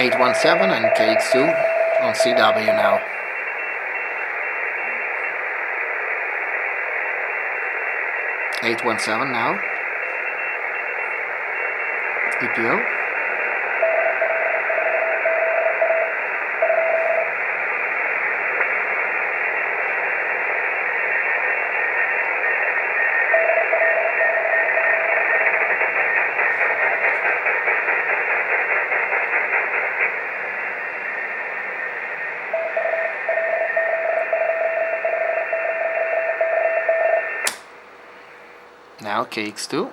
817 and KX2 on CW now. $817 now. EPO. Now KX2.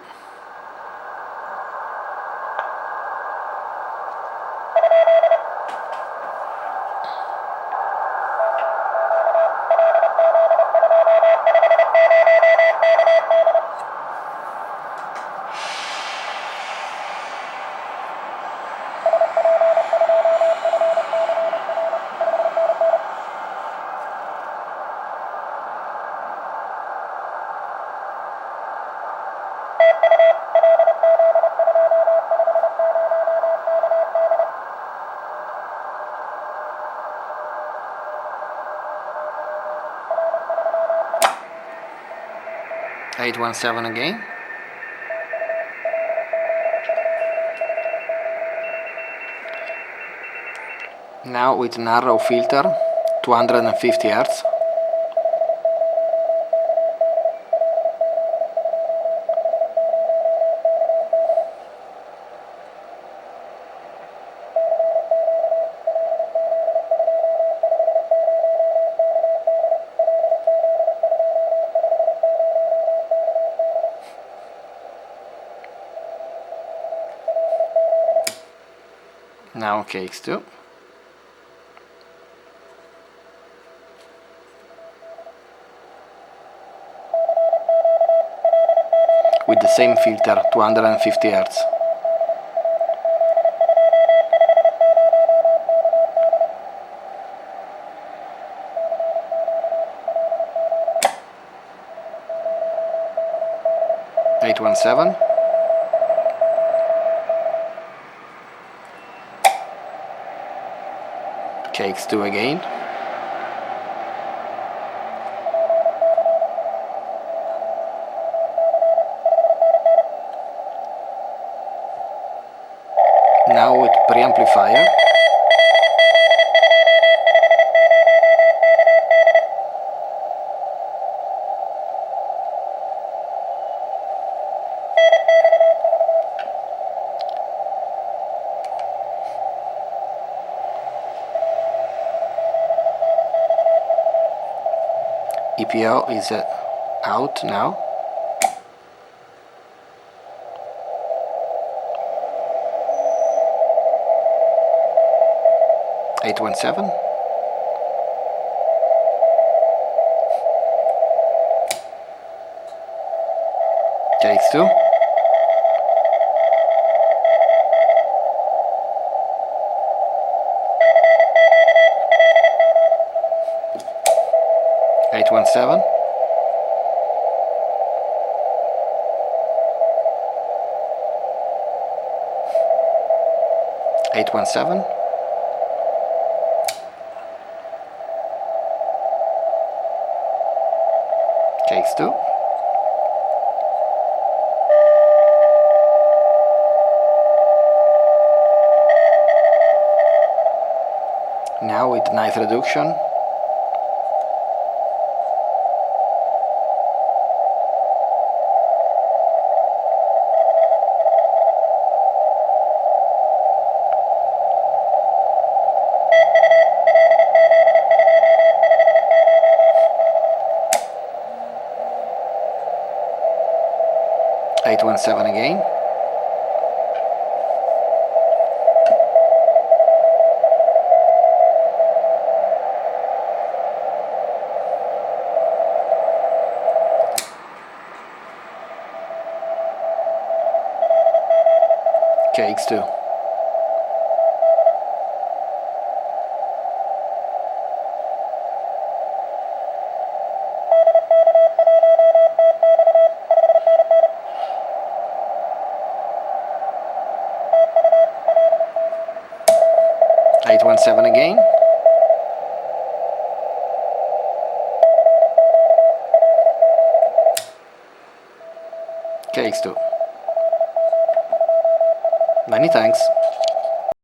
$817 again. Now with narrow filter, 250 Hz. Now KX2. With the same filter, 250 Hz. $817. KX2 again. Now with preamplifier. EPO is out now. $817. KX2. $817. $817. KX2. Now with noise reduction. $817 again. KX2. 817 again. KX2. Many thanks.